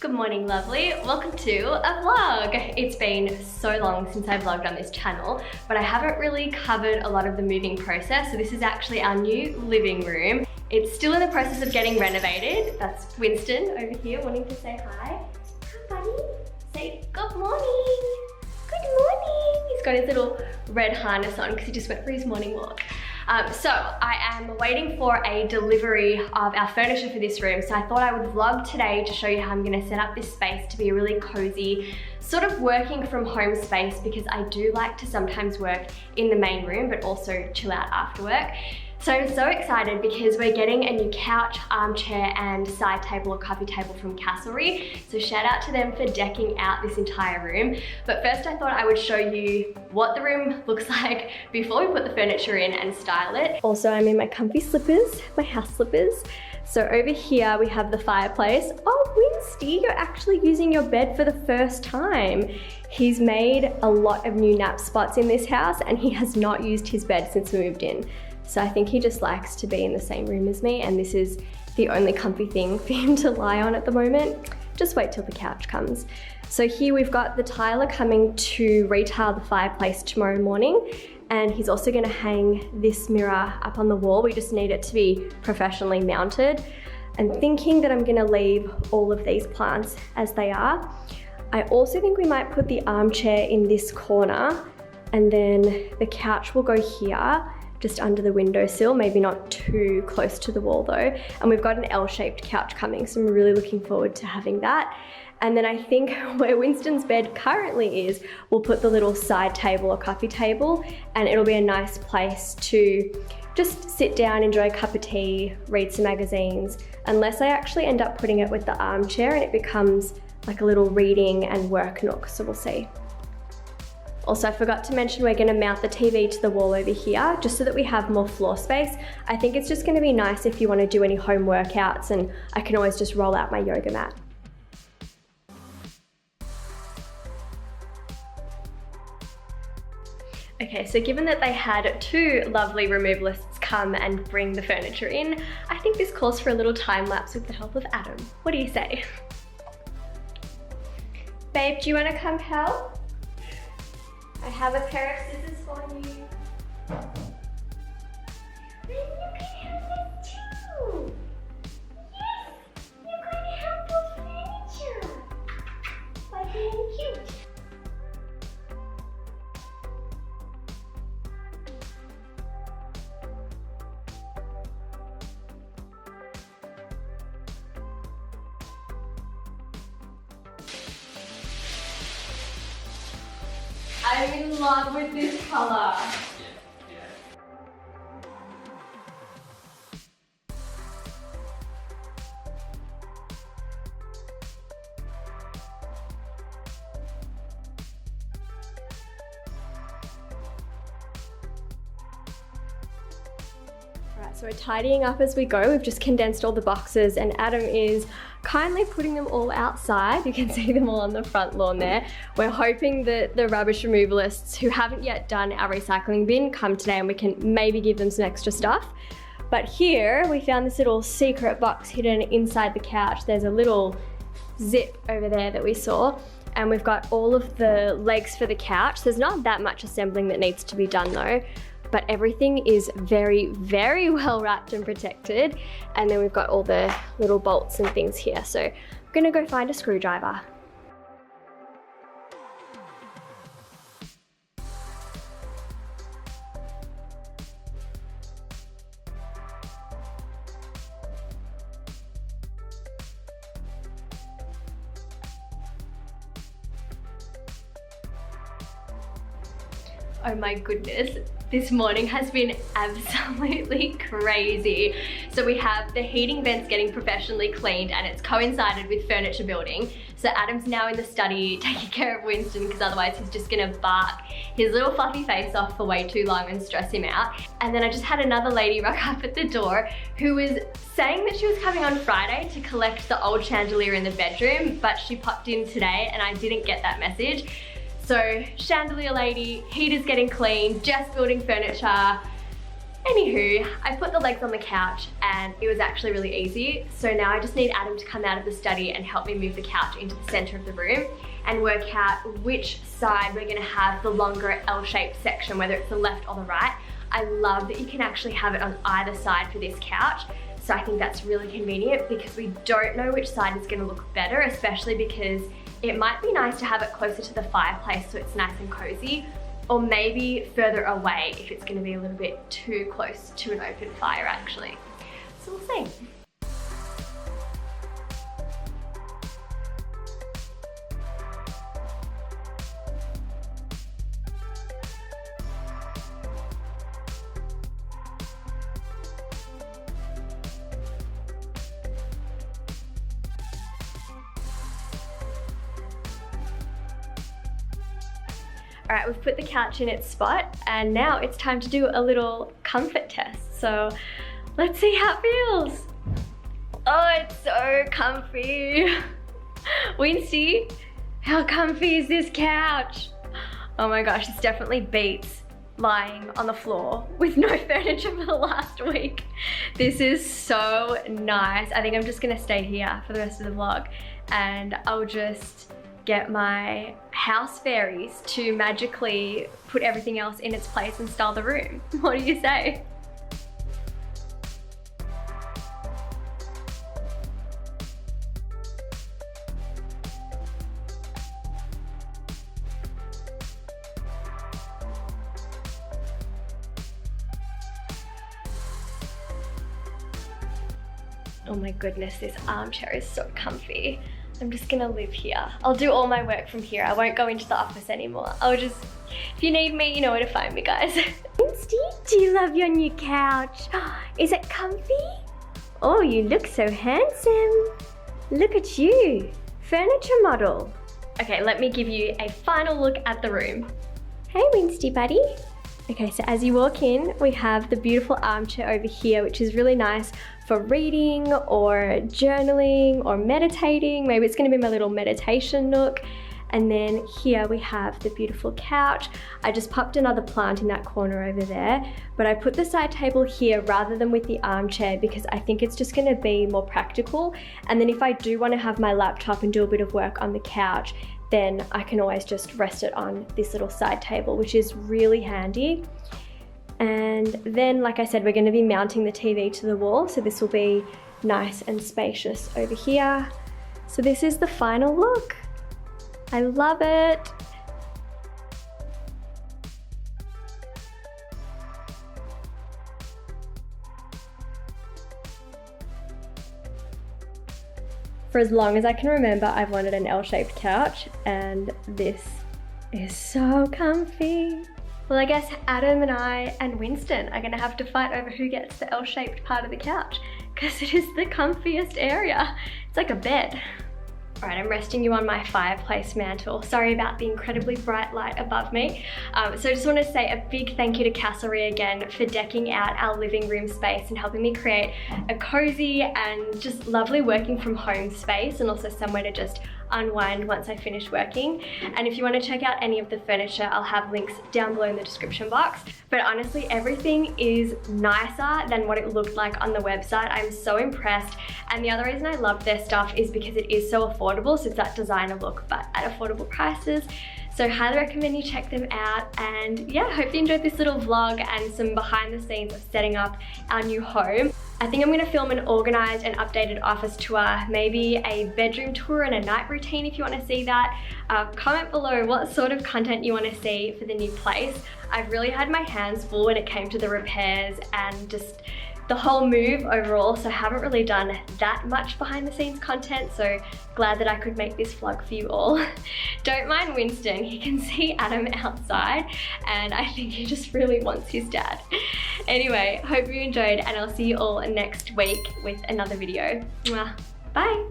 Good morning, lovely. Welcome to a vlog. It's been so long since I vlogged on this channel, but I haven't really covered a lot of the moving process. So this is actually our new living room. It's still in the process of getting renovated. That's Winston over here wanting to say hi. Hi, buddy. Say good morning. Good morning. He's got his little red harness on because he just went for his morning walk. So I am waiting for a delivery of our furniture for this room. So I thought I would vlog today to show you how I'm gonna set up this space to be a really cozy, sort of working from home space, because I do like to sometimes work in the main room, but also chill out after work. So I'm so excited because we're getting a new couch, armchair, and side table or coffee table from Castlery. So shout out to them for decking out this entire room. But first I thought I would show you what the room looks like before we put the furniture in and style it. Also, I'm in my comfy slippers, my house slippers. So over here we have the fireplace. Oh, Winsty, you're actually using your bed for the first time. He's made a lot of new nap spots in this house and he has not used his bed since we moved in. So I think he just likes to be in the same room as me, and this is the only comfy thing for him to lie on at the moment. Just wait till the couch comes. So here we've got the tiler coming to retile the fireplace tomorrow morning, and he's also gonna hang this mirror up on the wall. We just need it to be professionally mounted. I'm thinking that I'm gonna leave all of these plants as they are. I also think we might put the armchair in this corner, and then the couch will go here, just under the windowsill, maybe not too close to the wall though. And we've got an L-shaped couch coming, so I'm really looking forward to having that. And then I think where Winston's bed currently is, we'll put the little side table or coffee table, and it'll be a nice place to just sit down, enjoy a cup of tea, read some magazines, unless I actually end up putting it with the armchair and it becomes like a little reading and work nook, so we'll see. Also, I forgot to mention we're gonna mount the TV to the wall over here just so that we have more floor space. I think it's just gonna be nice if you wanna do any home workouts, and I can always just roll out my yoga mat. Okay, so given that they had two lovely removalists come and bring the furniture in, I think this calls for a little time lapse with the help of Adam. What do you say? Babe, do you wanna come help? I have a pair of scissors for you. And you can help it too. Yes, you're going to help with furniture by being cute. I'm in love with this color. Alright, so we're tidying up as we go. We've just condensed all the boxes and Adam is kindly putting them all outside. You can see them all on the front lawn there. We're hoping that the rubbish removalists who haven't yet done our recycling bin come today and we can maybe give them some extra stuff. But here we found this little secret box hidden inside the couch. There's a little zip over there that we saw, and we've got all of the legs for the couch. There's not that much assembling that needs to be done though, but everything is very, very well wrapped and protected. And then we've got all the little bolts and things here. So I'm gonna go find a screwdriver. Oh my goodness, this morning has been absolutely crazy. So we have the heating vents getting professionally cleaned and it's coincided with furniture building. So Adam's now in the study taking care of Winston because otherwise he's just gonna bark his little fluffy face off for way too long and stress him out. And then I just had another lady rock up at the door who was saying that she was coming on Friday to collect the old chandelier in the bedroom, but she popped in today and I didn't get that message. So chandelier lady, heaters getting cleaned, Jess building furniture. Anywho, I put the legs on the couch and it was actually really easy. So now I just need Adam to come out of the study and help me move the couch into the center of the room and work out which side we're gonna have the longer L-shaped section, whether it's the left or the right. I love that you can actually have it on either side for this couch. So I think that's really convenient because we don't know which side is gonna look better, especially because it might be nice to have it closer to the fireplace so it's nice and cozy, or maybe further away if it's gonna be a little bit too close to an open fire actually. So we'll see. All right, we've put the couch in its spot and now it's time to do a little comfort test. So let's see how it feels. Oh, it's so comfy. Winsty, how comfy is this couch? Oh my gosh, this definitely beats lying on the floor with no furniture for the last week. This is so nice. I think I'm just gonna stay here for the rest of the vlog and I'll just get my house fairies to magically put everything else in its place and style the room. What do you say? Oh my goodness, this armchair is so comfy. I'm just gonna live here. I'll do all my work from here. I won't go into the office anymore. I'll just, if you need me, you know where to find me, guys. Winsty, do you love your new couch? Is it comfy? Oh, you look so handsome. Look at you, furniture model. Okay, let me give you a final look at the room. Hey, Winsty buddy. Okay, so as you walk in, we have the beautiful armchair over here, which is really nice for reading or journaling or meditating. Maybe it's gonna be my little meditation nook. And then here we have the beautiful couch. I just popped another plant in that corner over there, but I put the side table here rather than with the armchair because I think it's just gonna be more practical. And then if I do wanna have my laptop and do a bit of work on the couch, then I can always just rest it on this little side table, which is really handy. And then, like I said, we're gonna be mounting the TV to the wall, so this will be nice and spacious over here. So this is the final look. I love it. For as long as I can remember, I've wanted an L-shaped couch, and this is so comfy. Well, I guess Adam and I and Winston are gonna have to fight over who gets the L-shaped part of the couch because it is the comfiest area. It's like a bed. All right, I'm resting you on my fireplace mantle. Sorry about the incredibly bright light above me. So I just want to say a big thank you to Castlery again for decking out our living room space and helping me create a cozy and just lovely working from home space, and also somewhere to just unwind once I finish working. And if you want to check out any of the furniture, I'll have links down below in the description box. But honestly, everything is nicer than what it looked like on the website. I'm so impressed. And the other reason I love their stuff is because it is so affordable. So it's that designer look, but at affordable prices. So highly recommend you check them out. And yeah, hope you enjoyed this little vlog and some behind the scenes of setting up our new home. I think I'm gonna film an organized and updated office tour, maybe a bedroom tour and a night routine if you wanna see that. Comment below what sort of content you wanna see for the new place. I've really had my hands full when it came to the repairs and just the whole move overall, so I haven't really done that much behind the scenes content, so glad that I could make this vlog for you all. Don't mind Winston, he can see Adam outside and I think he just really wants his dad. Anyway, hope you enjoyed and I'll see you all next week with another video. Mwah. Bye!